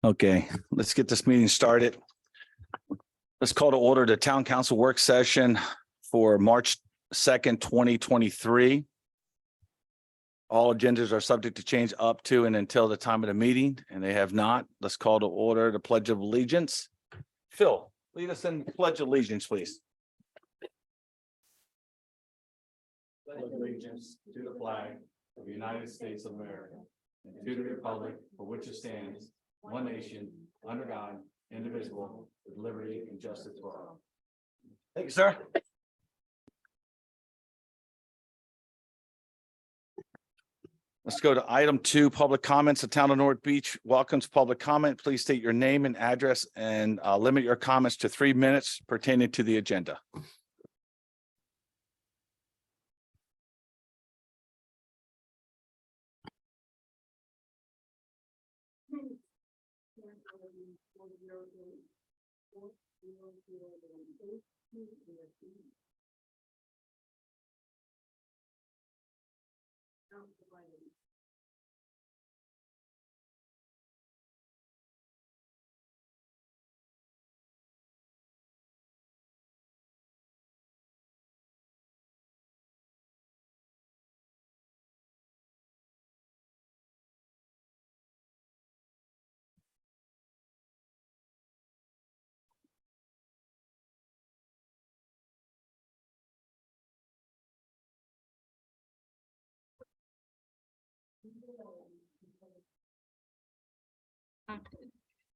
Okay, let's get this meeting started. Let's call to order the town council work session for March 2nd, 2023. All agendas are subject to change up to and until the time of the meeting, and they have not. Let's call to order the Pledge of Allegiance. Phil, lead us in the Pledge of Allegiance, please. Pledge of allegiance to the flag of the United States of America and to the republic for which it stands, one nation, under God, indivisible, with liberty and justice for all. Thank you, sir. Let's go to item 2, public comments. The town of North Beach welcomes public comment. Please state your name and address and limit your comments to 3 minutes pertaining to the agenda.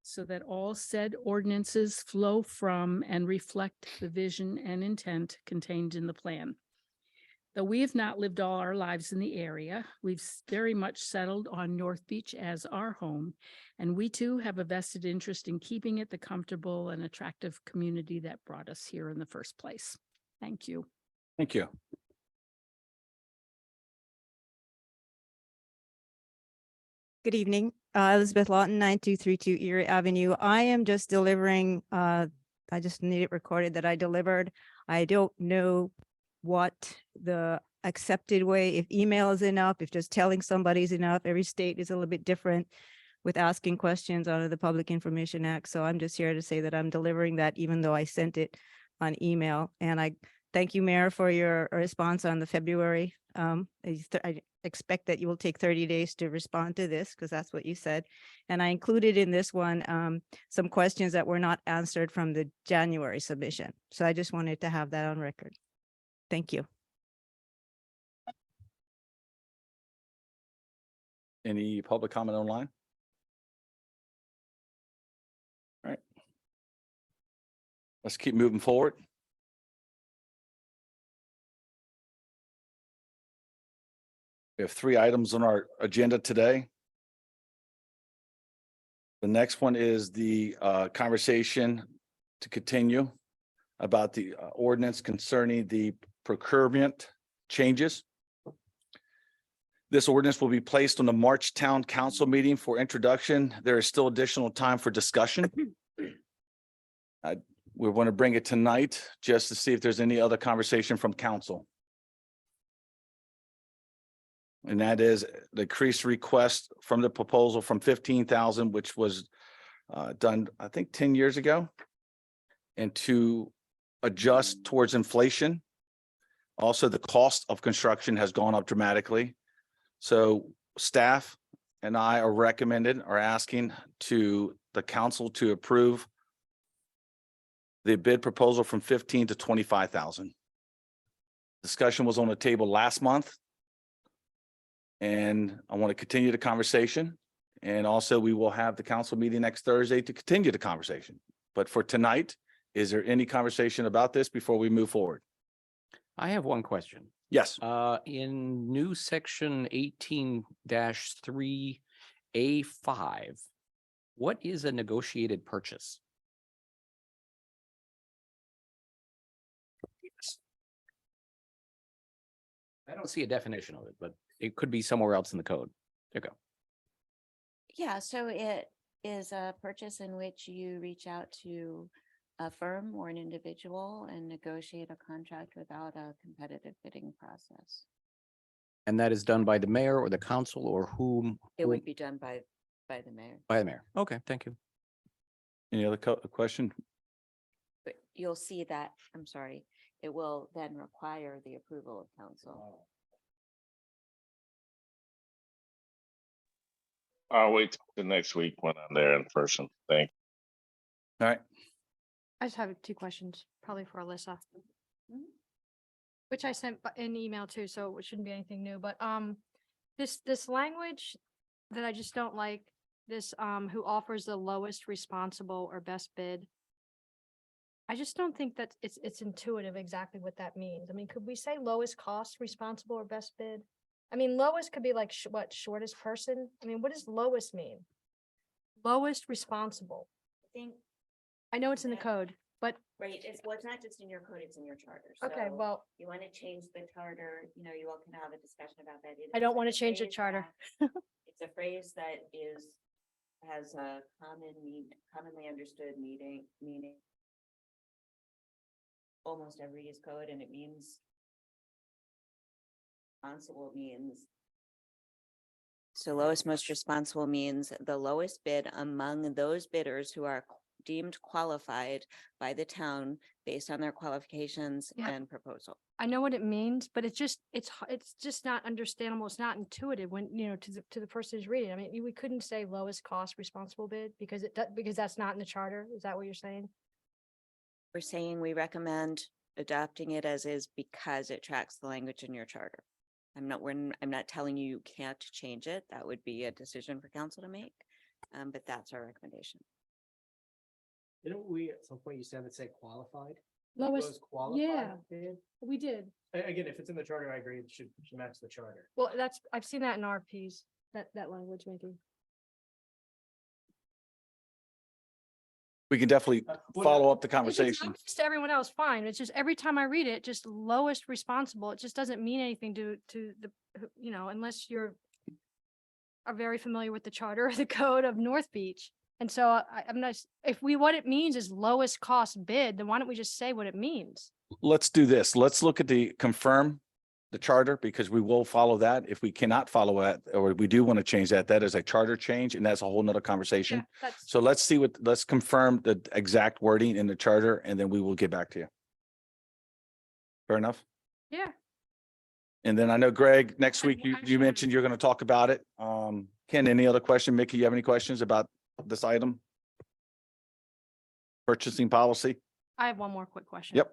So that all said ordinances flow from and reflect the vision and intent contained in the plan. Though we have not lived all our lives in the area, we've very much settled on North Beach as our home, and we too have a vested interest in keeping it the comfortable and attractive community that brought us here in the first place. Thank you. Thank you. Good evening, Elizabeth Lawton, 9232 Erie Avenue. I am just delivering, I just need it recorded that I delivered. I don't know what the accepted way, if email is enough, if just telling somebody is enough. Every state is a little bit different with asking questions under the Public Information Act. So I'm just here to say that I'm delivering that even though I sent it on email. And I thank you, Mayor, for your response on the February. I expect that you will take 30 days to respond to this because that's what you said. And I included in this one some questions that were not answered from the January submission. So I just wanted to have that on record. Thank you. Any public comment online? All right. Let's keep moving forward. We have 3 items on our agenda today. The next one is the conversation to continue about the ordinance concerning the procurement changes. This ordinance will be placed on the March Town Council meeting for introduction. There is still additional time for discussion. We want to bring it tonight just to see if there's any other conversation from council. And that is the increased request from the proposal from 15,000, which was done, I think, 10 years ago, and to adjust towards inflation. Also, the cost of construction has gone up dramatically. So staff and I are asking to the council to approve the bid proposal from 15 to 25,000. Discussion was on the table last month. And I want to continue the conversation. And also we will have the council meeting next Thursday to continue the conversation. But for tonight, is there any conversation about this before we move forward? I have one question. Yes. In new section 18-3A5, what is a negotiated purchase? I don't see a definition of it, but it could be somewhere else in the code. There you go. Yeah, so it is a purchase in which you reach out to a firm or an individual and negotiate a contract without a competitive bidding process. And that is done by the mayor or the council or whom? It would be done by by the mayor. By the mayor. Okay, thank you. Any other question? But you'll see that, I'm sorry, it will then require the approval of council. I'll wait till next week when I'm there in person. Thank All right, I just have two questions, probably for Alyssa. Mhm. Which I sent an email too, so it shouldn't be anything new, but, this language that I just don't like, this, who offers the lowest responsible or best bid. I just don't think that it's intuitive exactly what that means. I mean, could we say lowest cost responsible or best bid? I mean, lowest could be like, what, shortest person? I mean, what does lowest mean? Lowest responsible. I think, I know it's in the Yeah. code, but, right, well, it's not just in your code, it's in your charter. okay, So well, you want to change the charter, you all can have a discussion about that. It I is don't want a to change the phrase charter. that- It's a phrase that has a commonly understood meaning. Almost every use code, and it means responsible means. So lowest most responsible means the lowest bid among those bidders who are deemed qualified by the town based on their qualifications Yeah. and proposal. I know what it means, but it's just not understandable. It's not intuitive when, to the person who's reading. I mean, we couldn't say lowest cost responsible bid because because that's not in the charter. Is that what you're saying? We're saying we recommend adopting it as is because it tracks the language in your charter. I'm not telling you you can't change it. That would be a decision for council to make. But that's our recommendation. Didn't we, at some point you said it said qualified? Lowest, Qualified yeah. bid? we did. Again, if it's in the charter, I agree, it should match the charter. Well, I've seen that in RPs, that language maybe. we can definitely Well, follow up the It's conversation. obvious to everyone else, fine. It's just every time I read it, just lowest responsible, it just doesn't mean anything to the, unless you're are very familiar with the charter or the code of North Beach. And so I'm not, what it means is lowest cost bid, then why don't we just say what it means? Let's do this. Let's look at confirm the charter because we will follow that. If we cannot follow that, or we do want to change that, that is a charter change and that's a whole nother conversation. Yeah, that's, So let's confirm the exact wording in the charter and then we will get back to you. Fair enough? yeah. And then I know Greg, next I'm- week you I'm sure. mentioned you're going to talk about it. Ken, any other question? Mickey, you have any questions about this item? Purchasing policy? I have one more quick question. Yep.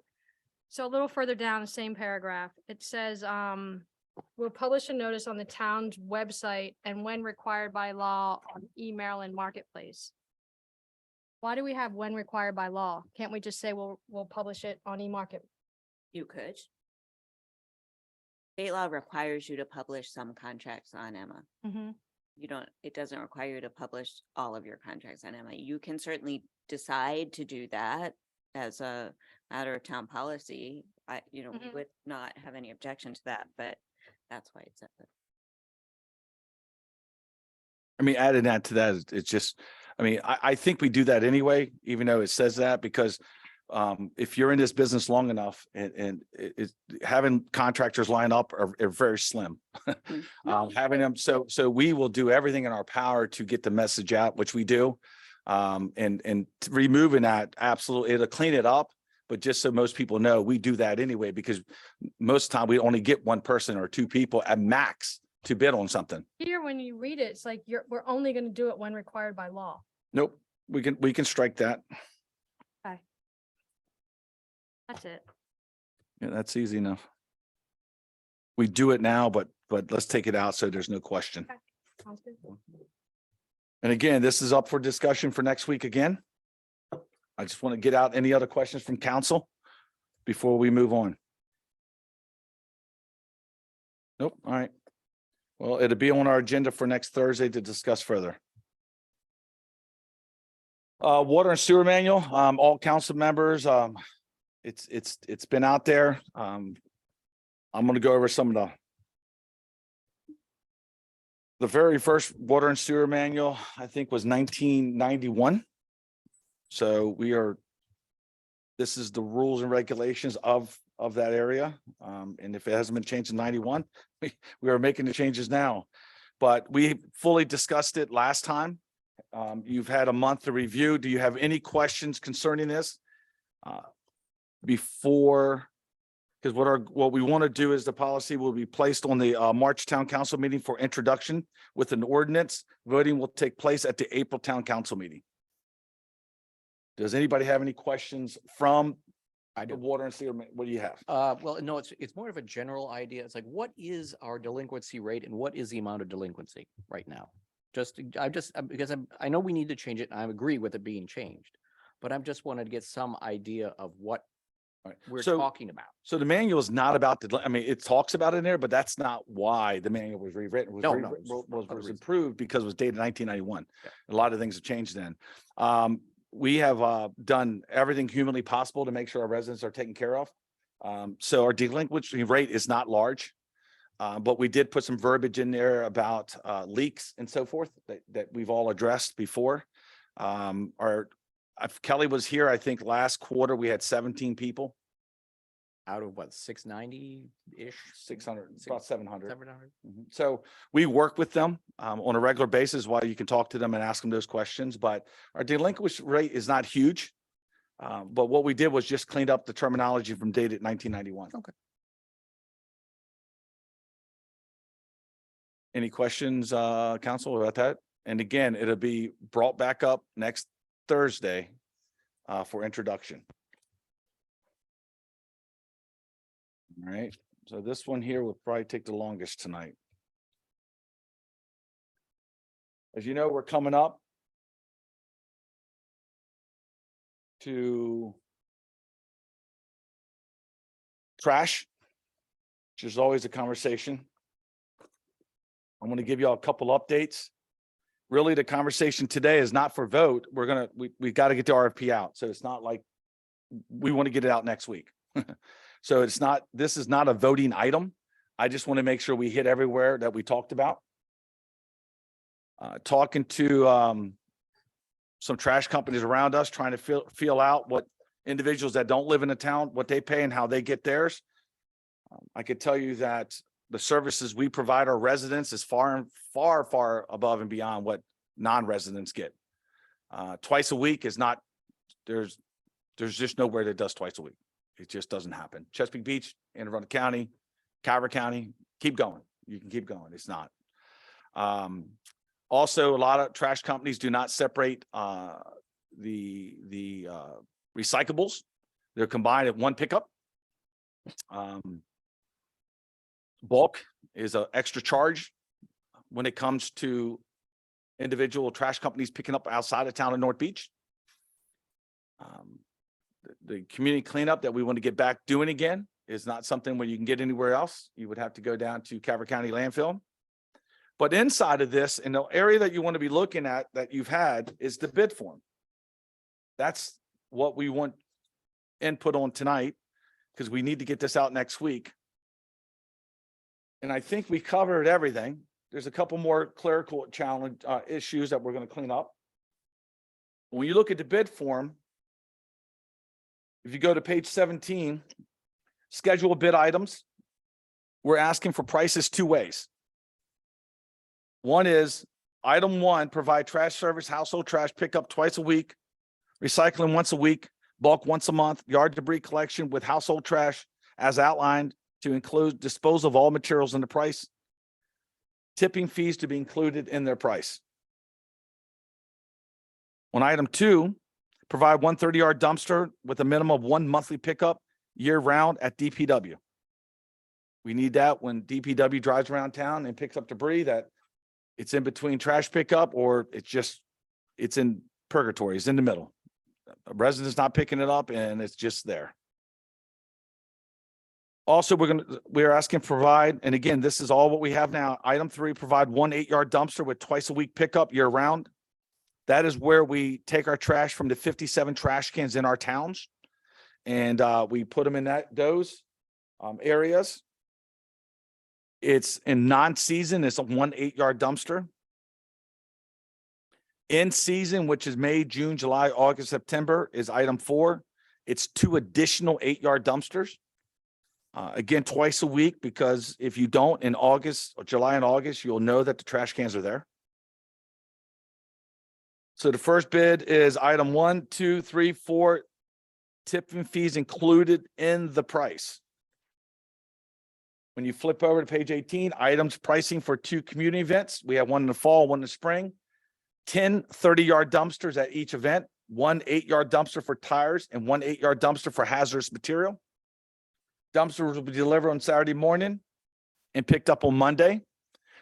So a little further down the same paragraph, it says, we'll publish a notice on the town's website and when required by law on e-Maryland Marketplace. Why do we have when required by law? Can't we just say we'll publish it on e-Market? You could. State law requires you to publish some contracts on Emma. Mhm. It doesn't require you to publish all of your contracts on Emma. You can certainly decide to do that as a matter of town policy. We Mhm. would not have any objection to that, but that's why it's. I mean, adding that to that, it's just, I think we do that anyway, even though it says that, because if you're in this business long enough and having contractors line up are very slim. Having them, so we will do everything in our power to get the message out, which we do. And removing that, absolutely, it'll clean it up. But just so most people know, we do that anyway, because most of the time we only get one person or two people at max to bid on something. Here, when you read it, it's like we're only gonna do it when required by law. Nope, we can strike that. That's it. Yeah, that's easy enough. We do it now, but let's take it out so there's no question. Sounds good. And again, this is up for discussion for next week again. I just want to get out any other questions from council before we move on. Nope, all right. Well, it'll be on our agenda for next Thursday to discuss further. Water and sewer manual, all council members, it's been out there. I'm gonna go over some of the very first water and sewer manual, I think, was 1991. So this is the rules and regulations of that area. And if it hasn't been changed in 91, we are making the changes now. But we fully discussed it last time. You've had a month to review. Do you have any questions concerning this? Before, because what we want to do is the policy will be placed on the March Town Council meeting for introduction with an ordinance. Voting will take place at the April Town Council meeting. Does anybody have any questions from I the do. water and sewer? What do you have? Well, no, it's more of a general idea. It's like, what is our delinquency rate and what is the amount of delinquency right now? Because I know we need to change it and I agree with it being changed. But I'm just wanted to get some idea of what All right. we're So- talking about. So the manual is not about the, I mean, it talks about it in there, but that's not why the manual was rewritten. It was No, rewritten- it's for other was reasons. improved because it was dated 1991. Yeah. A lot of things have changed then. We have done everything humanly possible to make sure our residents are taken care of. So our delinquency rate is not large. But we did put some verbiage in there about leaks and so forth that we've all addressed before. If Kelly was here, I think last quarter we had 17 people, Out of what, 690-ish? 600, about 700. 700? Mhm. So we work with them on a regular basis while you can talk to them and ask them those questions, but our delinquency rate is not huge. But what we did was just cleaned up the terminology from dated 1991. Okay. Any questions, council, about that? And again, it'll be brought back up next Thursday for introduction. All right, so this one here will probably take the longest tonight. As you know, we're coming up to trash, which is always a conversation. I'm going to give you all a couple updates. Really, the conversation today is not for vote. We got to get the RFP out. So it's not like we want to get it out next week. So this is not a voting item. I just want to make sure we hit everywhere that we talked about. Talking to some trash companies around us, trying to feel out what individuals that don't live in the town, what they pay and how they get theirs. I could tell you that the services we provide our residents is far above and beyond what non-residents get. Twice a week is not, there's just nowhere that does twice a week. It just doesn't happen. Chesapeake Beach, Anne Arundel County, Calvert County, keep going. You can keep going. It's not. Also, a lot of trash companies do not separate the recyclables. They're combined at one pickup. Bulk is an extra charge when it comes to individual trash companies picking up outside of town in North Beach. The community cleanup that we want to get back doing again is not something where you can get anywhere else. You would have to go down to Calvert County landfill. But inside of this, and the area that you want to be looking at that you've had is the bid form. That's what we want input on tonight, because we need to get this out next week. And I think we covered everything. There's a couple more clerical challenge issues that we're going to clean up. When you look at the bid form, if you go to page 17, schedule bid items, we're asking for prices two ways. One is item 1, provide trash service, household trash pickup twice a week, recycling once a week, bulk once a month, yard debris collection with household trash as outlined to include disposal of all materials in the price. Tipping fees to be included in their price. On item 2, provide 1 30-yard dumpster with a minimum of 1 monthly pickup year round at DPW. We need that when DPW drives around town and picks up debris, that it's in between trash pickup or it's in purgatory, it's in the middle. A resident's not picking it up and it's just there. Also, we're asking provide, and again, this is all what we have now. Item 3, provide 1 8-yard dumpster with twice a week pickup year round. That is where we take our trash from the 57 trash cans in our towns. And we put them in those areas. It's in non-season, it's a 1 8-yard dumpster. In season, which is May, June, July, August, September, is item 4. It's 2 additional 8-yard dumpsters. Again, twice a week, because if you don't in August, or July and August, you'll know that the trash cans are there. So the first bid is item 1, 2, 3, 4, tipping fees included in the price. When you flip over to page 18, items pricing for 2 community events. We have one in the fall, one in the spring. 10 30-yard dumpsters at each event, 1 8-yard dumpster for tires and 1 8-yard dumpster for hazardous material. Dumpsters will be delivered on Saturday morning and picked up on Monday.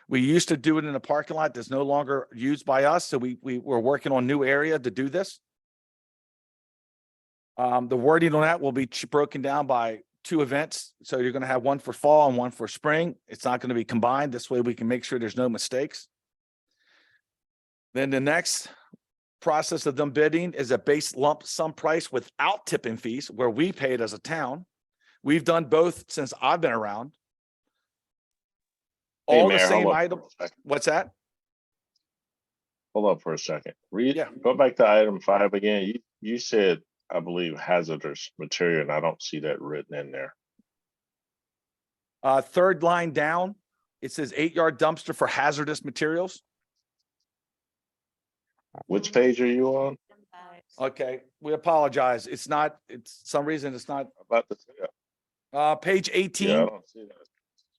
We used to do it in a parking lot that's no longer used by us, so we're working on a new area to do this. The wording on that will be broken down by 2 events. So you're going to have one for fall and one for spring. It's not going to be combined. This way we can make sure there's no mistakes. Then the next process of them bidding is a base lump sum price without tipping fees, where we pay it as a town. We've done both since I've been around. Hey, All the Mayor, same hold up item. for a second. What's that? Hold up for a second. Yeah. Go back to item 5 again. You said, I believe, hazardous material, and I don't see that written in there. Third line down, it says 8-yard dumpster for hazardous materials. Which page are you on? Okay, we apologize. It's some reason it's not, About to say that. page Yeah, I 18 don't see that.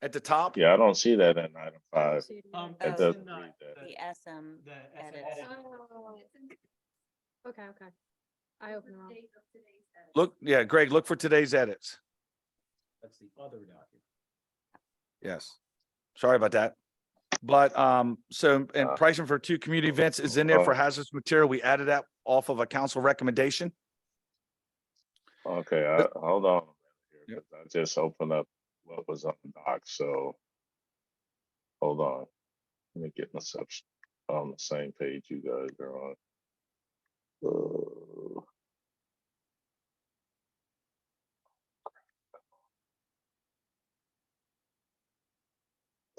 at the top. Yeah, I don't see that in item 5. It Oh, doesn't read that. The SM edits. Okay, okay. I opened it wrong. Look, yeah, Greg, look for today's edits. That's the other document. Yes. Sorry about that. But, so, and pricing for 2 community events is in there for hazardous material. We added that off of a council recommendation. Okay, hold on a minute here, 'cause I just opened up what was on the doc, so hold on. Let me get myself on the same page you guys are on.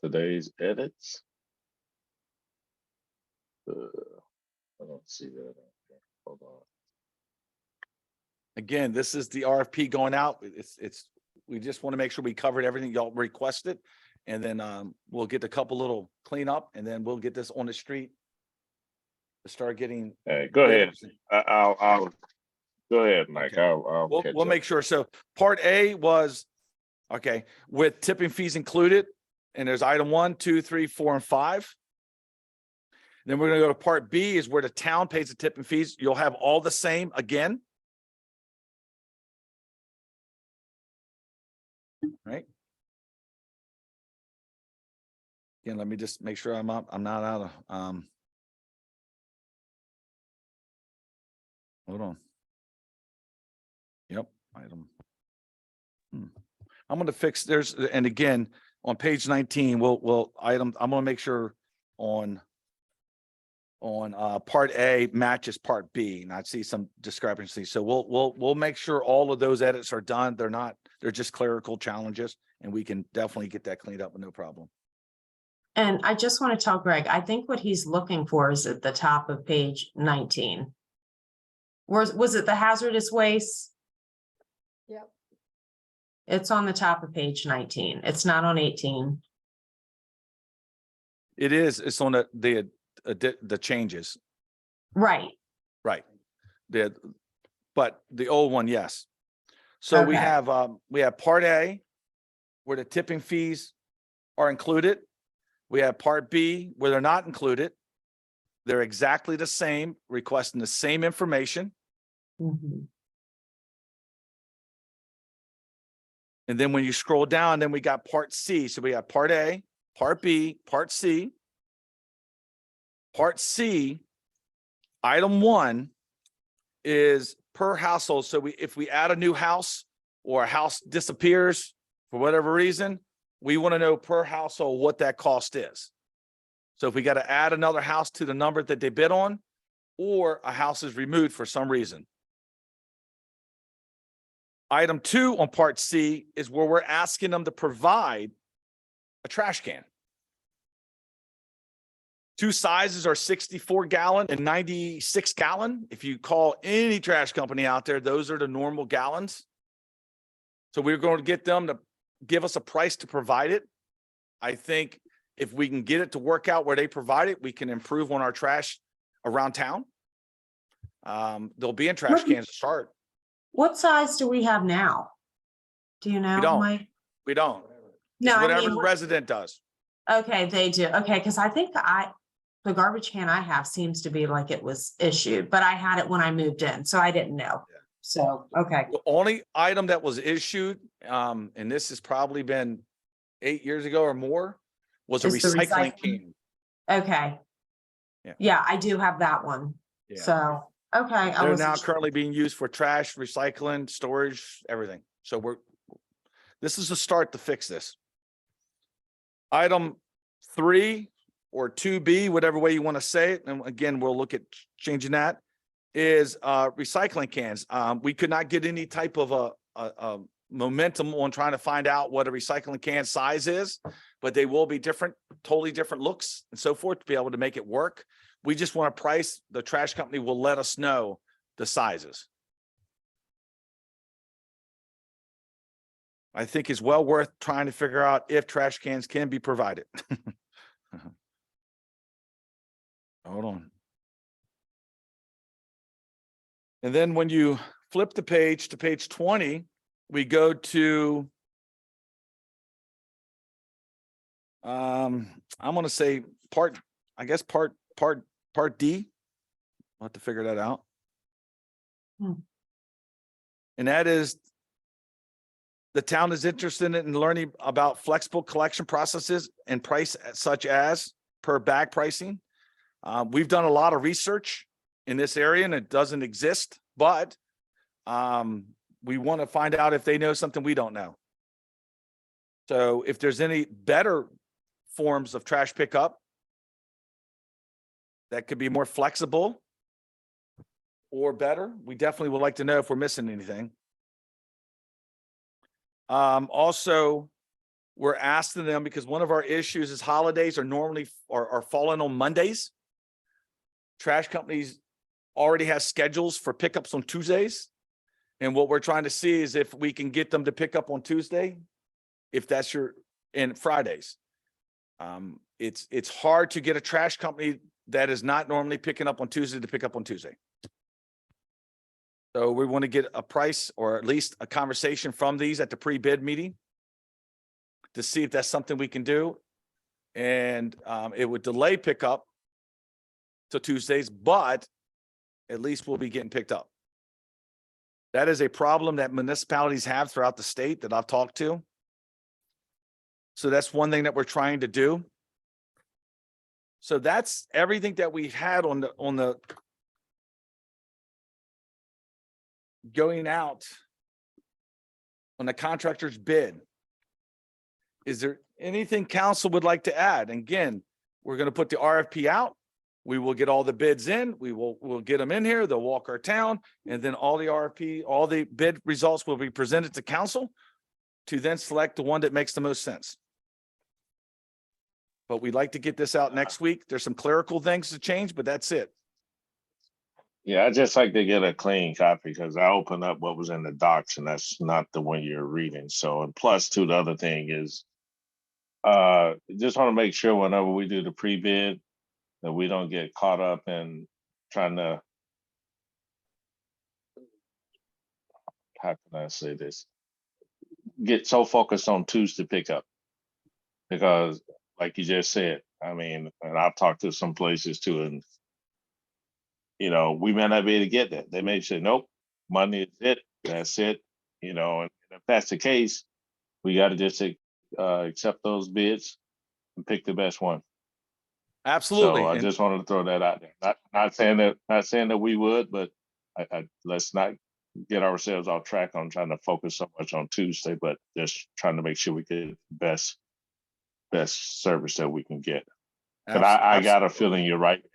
Today's edits. I don't see that. Hold on. Again, this is the RFP going out. We just want to make sure we covered everything y'all requested. And then, we'll get a couple little cleanup and then we'll get this on the street. To start getting. Hey, go ahead. I'll go ahead, Mike. Okay. I'll catch We'll up. make sure. So part A was, okay, with tipping fees included, and there's item 1, 2, 3, 4, and 5. Then we're gonna go to part B is where the town pays the tipping fees. You'll have all the same again. Right? Again, let me just make sure I'm not out of, hold on. Yep, item. I'm gonna fix, and again, on page 19, I'm gonna make sure on part A matches part B, and I see some discrepancy. So we'll make sure all of those edits are done. They're just clerical challenges, and we can definitely get that cleaned up with no problem. And I just want to tell Greg, I think what he's looking for is at the top of page 19. Was it the hazardous waste? Yep. It's on the top of page 19. It's not on 18. It is, it's on the changes, Right. right? But the old one, yes. So we Okay. have part A, where the tipping fees are included. We have part B, where they're not included. They're exactly the same, requesting the same information. Mhm. And then when you scroll down, then we got part C. So we got part A, part B, part C. Part C, item 1 is per household. So if we add a new house or a house disappears for whatever reason, we want to know per household what that cost is. So if we got to add another house to the number that they bid on, or a house is removed for some reason. Item 2 on part C is where we're asking them to provide a trash can. 2 sizes are 64 gallon and 96 gallon. If you call any trash company out there, those are the normal gallons. So we're going to get them to give us a price to provide it. I think if we can get it to work out where they provide it, we can improve on our trash around town. They'll be in trash What- cans to start. What size do we have now? Do you know, don't. Mike? We don't. No, It's I whatever mean, the what- resident does. Okay, they do. Okay, because I think the garbage can I have seems to be like it was issued, but I had it when I moved in, so I didn't know. So, okay, The only item that was issued, and this has probably been 8 years ago or more, was a Is the recycling recycling- can. okay. Yeah. Yeah, I do have that one. Yeah. So, okay. I They're wasn't now sure. currently being used for trash, recycling, storage, everything. So this is a start to fix this. Item 3 or 2B, whatever way you want to say it, and again, we'll look at changing that, is recycling cans. We could not get any type of a momentum on trying to find out what a recycling can size is, but they will be different, totally different looks and so forth to be able to make it work. We just want a price. The trash company will let us know the sizes. I think is well worth trying to figure out if trash cans can be provided. Hold on. And then when you flip the page to page 20, we go to I'm going to say part D. I'll have to figure that out. Hmm. And that is the town is interested in learning about flexible collection processes and price such as per bag pricing. We've done a lot of research in this area and it doesn't exist, but we want to find out if they know something we don't know. So if there's any better forms of trash pickup that could be more flexible or better, we definitely would like to know if we're missing anything. Also, we're asking them because one of our issues is holidays are normally are falling on Mondays. Trash companies already has schedules for pickups on Tuesdays. And what we're trying to see is if we can get them to pick up on Tuesday, if that's and Fridays. It's hard to get a trash company that is not normally picking up on Tuesday to pick up on Tuesday. So we want to get a price or at least a conversation from these at the pre-bid meeting to see if that's something we can do. And it would delay pickup to Tuesdays, but at least we'll be getting picked up. That is a problem that municipalities have throughout the state that I've talked to. So that's one thing that we're trying to do. So that's everything that we've had on the going out on the contractor's bid. Is there anything council would like to add? And again, we're going to put the RFP out. We will get all the bids in. We'll get them in here. They'll walk our town, and then all the bid results will be presented to council to then select the one that makes the most sense. But we'd like to get this out next week. There's some clerical things to change, but that's it. Yeah, I just like to get a clean copy because I opened up what was in the docs and that's not the one you're reading. So, and plus two, the other thing is, just want to make sure whenever we do the pre-bid that we don't get caught up in trying to, how can I say this? Get so focused on Tuesday pickup. Because like you just said, I mean, and I've talked to some places too, and you know, we may not be able to get that. They may say, nope, Monday is it, that's it. You know, and if that's the case, we got to just accept those bids and pick the best one. Absolutely. So I And just wanted to throw that out there. Not saying that we would, but let's not get ourselves off track on trying to focus so much on Tuesday, but just trying to make sure we get the best service that we can get. But I got a feeling you're right there.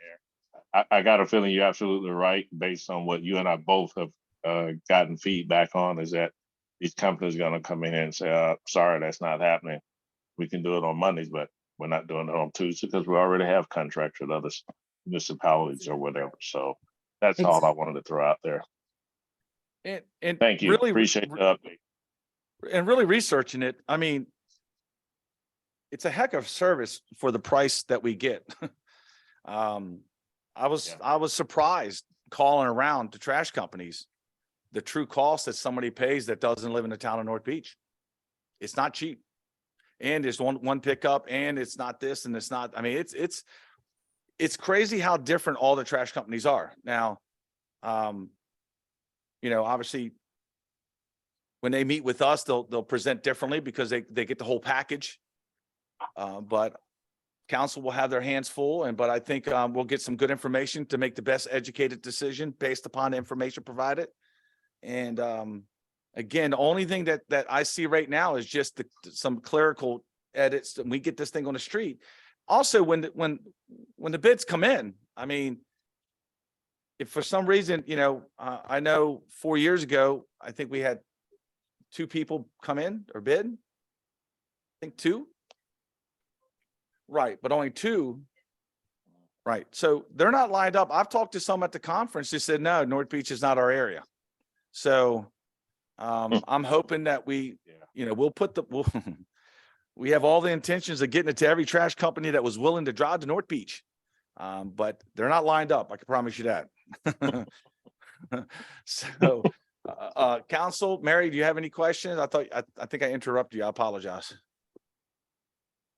I got a feeling you're absolutely right based on what you and I both have gotten feedback on, is that these companies are going to come in here and say, sorry, that's not happening. We can do it on Mondays, but we're not doing it on Tuesday because we already have contracts with other municipalities or whatever. So that's all I wanted to throw out there. and Thank you. really, Appreciate the update. and really researching it. I mean, it's a heck of a service for the price that we get. I was surprised calling around to trash companies, the true cost that somebody pays that doesn't live in the town of North Beach. It's not cheap. And it's one pickup, and it's not this, and it's not, I mean, it's crazy how different all the trash companies are. Now, you know, obviously, when they meet with us, they'll present differently because they get the whole package. But council will have their hands full, but I think we'll get some good information to make the best educated decision based upon the information provided. And again, the only thing that I see right now is just some clerical edits, and we get this thing on the street. Also, when the bids come in, I mean, if for some reason, you know, I know 4 years ago, I think we had 2 people come in or bid. I think 2. Right, but only 2. Right, so they're not lined up. I've talked to some at the conference. They said, no, North Beach is not our area. So I'm hoping that we, you know, we have all the intentions of getting it to every trash company that was willing to drive to North Beach. But they're not lined up. I can promise you that. So, council, Mary, do you have any questions? I think I interrupted you. I apologize.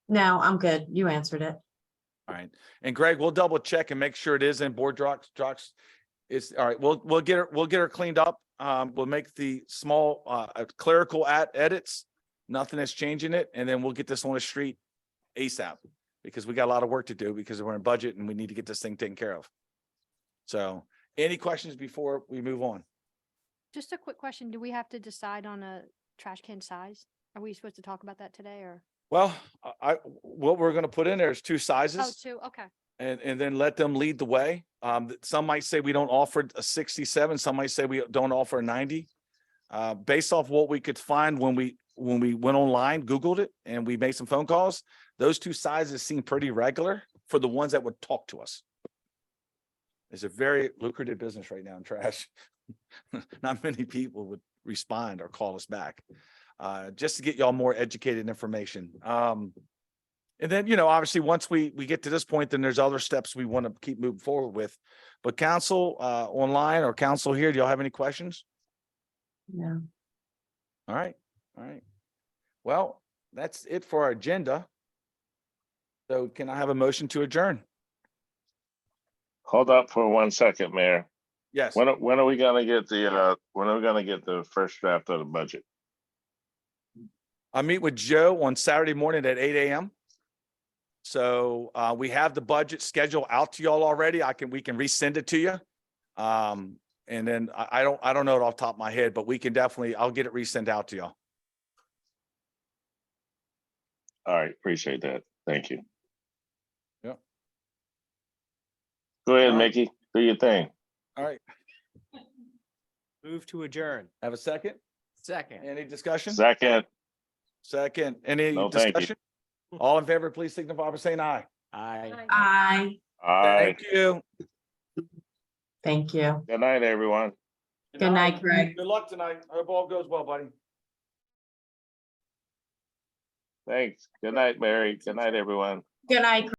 No, I'm good. You answered it. All right. And Greg, we'll double check and make sure it is in board docs. It's all right. We'll get her cleaned up. We'll make the small clerical edits. Nothing is changing it. And then we'll get this on the street ASAP because we got a lot of work to do because we're in budget and we need to get this thing taken care of. So any questions before we move on? Just a quick question. Do we have to decide on a trash can size? Are we supposed to talk about that today or? Well, what we're going to put in there is 2 Oh, sizes. 2, okay. And then let them lead the way. Some might say we don't offer a 67. Some might say we don't offer a 90. Based off what we could find when we went online, Googled it, and we made some phone calls, those 2 sizes seem pretty regular for the ones that would talk to us. It's a very lucrative business right now in trash. Not many people would respond or call us back. Just to get y'all more educated information. And then, you know, obviously, once we get to this point, then there's other steps we want to keep moving forward with. But council online or council here, do y'all have any questions? No. All right. Well, that's it for our agenda. So can I have a motion to adjourn? Hold up for 1 second, Mayor. Yes. When are we gonna get the first draft of the budget? I meet with Joe on Saturday morning at 8 a.m. So we have the budget schedule out to y'all already. We can resend it to you. And then I don't know it off the top of my head, but we can definitely, I'll get it resent out to y'all. All right, appreciate that. Thank you. Yep. Go ahead, All right. Mickey, do your thing. All right. Move to adjourn. Have a second? Second. Any discussion? Second, Second. Any No, thank you. discussion? All in favor, please signify by saying aye. Aye. Aye. aye. Thank you. Thank you. Good night, everyone. Good night, Greg. Good luck tonight. I hope all goes well, buddy. Thanks. Good night, Mary. Good night, everyone. Good night.